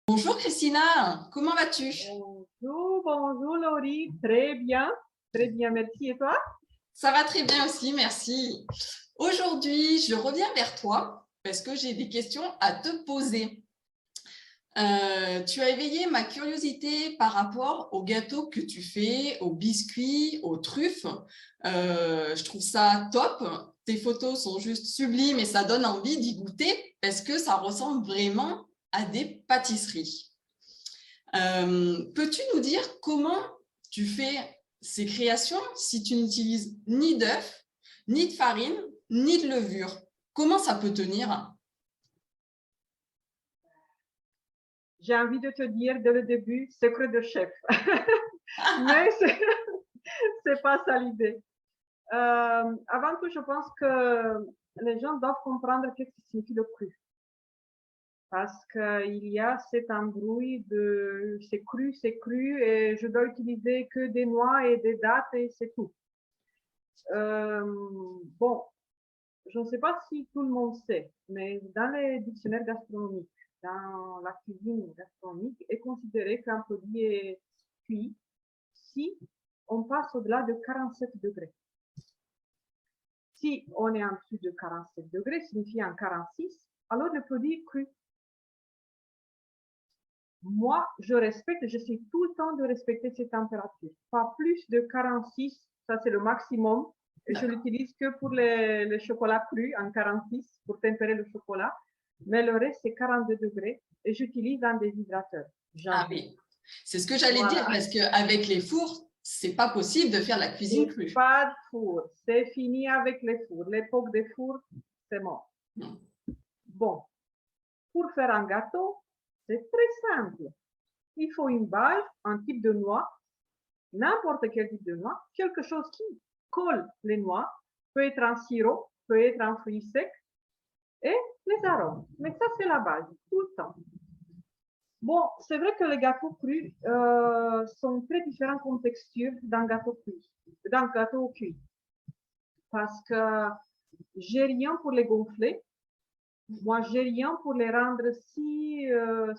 Bonjour Christina, comment vas-tu? Bonjour Laurie, très bien, merci. Et toi? Ça va très bien aussi, merci. Aujourd'hui, je reviens vers toi parce que j'ai des questions à te poser. Tu as éveillé ma curiosité par rapport aux gâteaux que tu fais, aux biscuits, aux truffes. Je trouve ça top. Tes photos sont juste sublimes et ça donne envie d'y goûter parce que ça ressemble vraiment à des pâtisseries. Peux-tu nous dire comment tu fais ces créations si tu n'utilises ni d'œufs, ni de farine, ni de levure? Comment ça peut tenir? J'ai envie de te dire dès le début, secret de chef. Mais c'est pas ça l'idée. Avant tout, je pense que les gens doivent comprendre qu'est-ce qui signifie le cru. Parce qu'il y a cette embrouille de c'est cru et je dois utiliser que des noix et des dattes et c'est tout. Bon, je ne sais pas si tout le monde sait, mais dans les dictionnaires gastronomiques, dans la cuisine gastronomique, est considéré qu'un produit est cuit si on passe au-delà de 47 degrés. Si on est en dessous de 47 degrés, signifie en 46, alors le produit est cru. Moi, je respecte, j'essaie tout le temps de respecter ces températures. Pas plus de 46, ça c'est le maximum. Et je l'utilise que pour les chocolats crus en 46 pour tempérer le chocolat. Mais le reste, c'est 42 degrés et j'utilise un déshydrateur. Ah oui, c'est ce que j'allais dire parce qu'avec les fours, c'est pas possible de faire la cuisine crue. Pas de four, c'est fini avec les fours. L'époque des fours, c'est mort. Bon, pour faire un gâteau, c'est très simple. Il faut une base, un type de noix, n'importe quel type de noix, quelque chose qui colle les noix, peut être un sirop, peut être un fruit sec, et les arômes. Mais ça, c'est la base, tout le temps. Bon, c'est vrai que les gâteaux crus sont très différents comme texture d'un gâteau cuit. Parce que j'ai rien pour les gonfler. Moi, j'ai rien pour les rendre si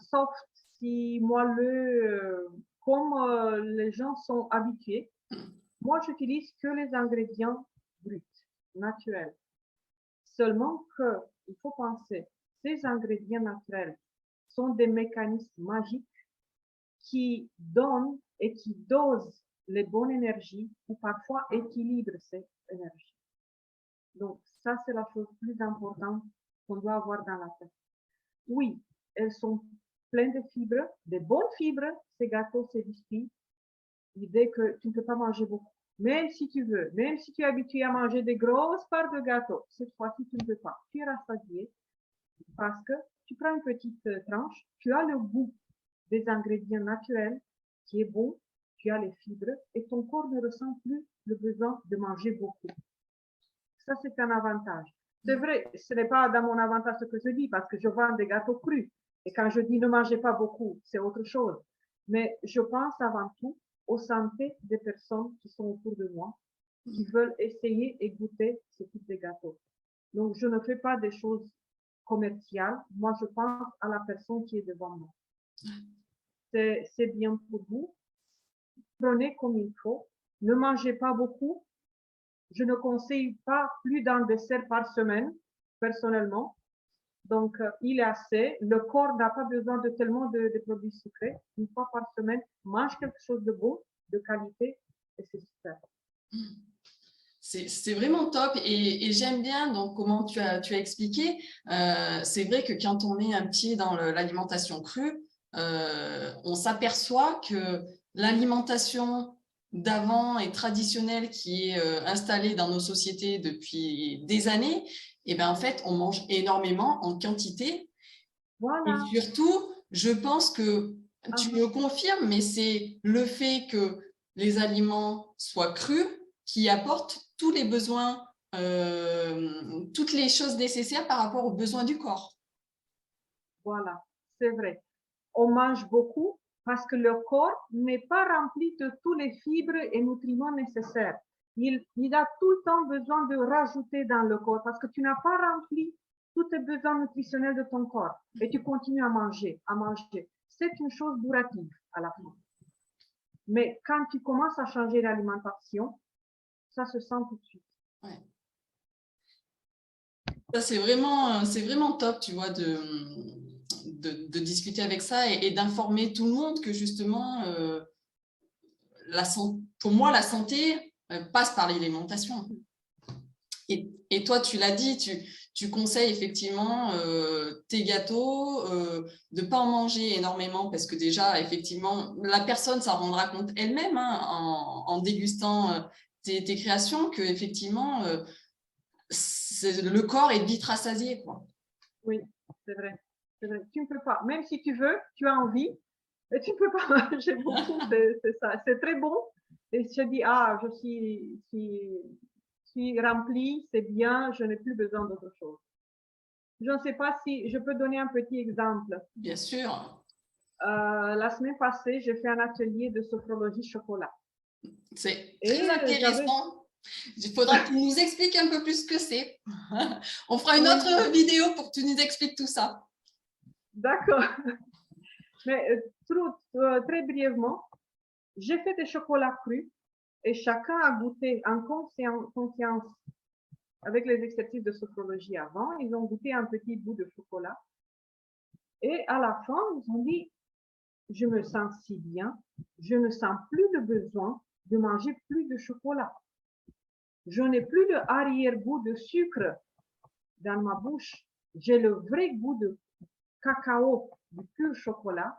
soft, si moelleux, comme les gens sont habitués. Moi, j'utilise que les ingrédients bruts, naturels. Seulement que, il faut penser, ces ingrédients naturels sont des mécanismes magiques qui donnent et qui dosent les bonnes énergies ou parfois équilibrent ces énergies. Donc, ça, c'est la chose plus importante qu'on doit avoir dans la tête. Oui, elles sont pleines de fibres, de bonnes fibres, ces gâteaux, ces biscuits. L'idée que tu ne peux pas manger beaucoup. Même si tu veux, même si tu es habitué à manger des grosses parts de gâteau, cette fois-ci, tu ne peux pas. Tu es rassasié parce que tu prends une petite tranche, tu as le goût des ingrédients naturels qui est bon, tu as les fibres et ton corps ne ressent plus le besoin de manger beaucoup. Ça, c'est un avantage. C'est vrai, ce n'est pas dans mon avantage ce que je dis parce que je vends des gâteaux crus. Et quand je dis ne mangez pas beaucoup, c'est autre chose. Mais je pense avant tout aux santé des personnes qui sont autour de moi, qui veulent essayer et goûter ce type de gâteau. Donc, je ne fais pas des choses commerciales. Moi, je pense à la personne qui est devant moi. C'est bien pour vous. Prenez comme il faut. Ne mangez pas beaucoup. Je ne conseille pas plus d'un dessert par semaine, personnellement. Donc, il est assez. Le corps n'a pas besoin de tellement de produits sucrés. Une fois par semaine, mange quelque chose de bon, de qualité, et c'est super. C'est vraiment top et j'aime bien donc comment tu as expliqué. C'est vrai que quand on met un pied dans l'alimentation crue, on s'aperçoit que l'alimentation d'avant et traditionnelle qui est installée dans nos sociétés depuis des années, et ben en fait on mange énormément en quantité. Voilà. Et surtout, je pense que tu me confirmes, mais c'est le fait que les aliments soient crus qui apporte tous les besoins, toutes les choses nécessaires par rapport aux besoins du corps. Voilà, c'est vrai. On mange beaucoup parce que le corps n'est pas rempli de tous les fibres et nutriments nécessaires. Il a tout le temps besoin de rajouter dans le corps parce que tu n'as pas rempli tous tes besoins nutritionnels de ton corps et tu continues à manger, à manger. c'est une chose durative à la fin. Mais quand tu commences à changer l'alimentation, ça se sent tout de suite. Ouais. Ça, c'est vraiment top, tu vois, de discuter avec ça et d'informer tout le monde que justement, pour moi, la santé passe par l'alimentation. Et toi, tu l'as dit, tu conseilles effectivement tes gâteaux, de ne pas en manger énormément parce que déjà, effectivement, la personne s'en rendra compte elle-même hein, en dégustant tes créations que effectivement, le corps est vite rassasié, quoi. Oui, c'est vrai. C'est vrai. Tu ne peux pas, même si tu veux, tu as envie, mais tu ne peux pas manger beaucoup, c'est ça. C'est très bon. Et je dis, ah, je suis remplie, c'est bien, je n'ai plus besoin d'autre chose. Je ne sais pas si je peux donner un petit exemple. Bien sûr. La semaine passée, j'ai fait un atelier de sophrologie chocolat. C'est très intéressant. Il faudra que tu nous expliques un peu plus ce que c'est. On fera une autre vidéo pour que tu nous expliques tout ça. D'accord. Mais très brièvement, j'ai fait des chocolats crus et chacun a goûté en conscience avec les exercices de sophrologie avant. Ils ont goûté un petit bout de chocolat. Et à la fin, ils ont dit, je me sens si bien, je ne sens plus le besoin de manger plus de chocolat. Je n'ai plus le arrière-goût de sucre dans ma bouche. J'ai le vrai goût de cacao, du pur chocolat,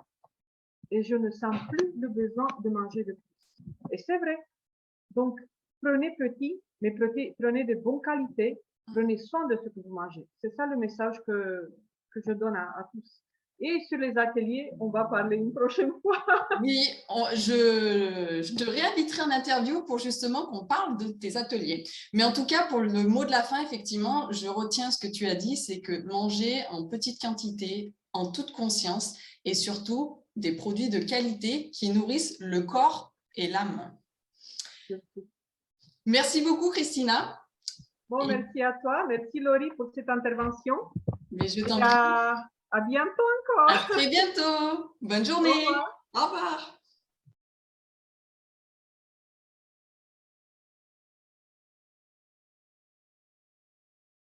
et je ne sens plus le besoin de manger de plus. Et c'est vrai. Donc, prenez petit, mais prenez de bonne qualité, prenez soin de ce que vous mangez. C'est ça le message que je donne à tous. Et sur les ateliers, on va parler une prochaine fois. Oui, je te réinviterai en interview pour justement qu'on parle de tes ateliers. Mais en tout cas, pour le mot de la fin, effectivement, je retiens ce que tu as dit, c'est que manger en petite quantité, en toute conscience, et surtout des produits de qualité qui nourrissent le corps et l'âme. Merci beaucoup, Christina. Bon, merci à toi. Merci, Laurie, pour cette intervention. Mais je t'en prie. À bientôt encore. À très bientôt. Bonne journée. Au revoir. Au revoir.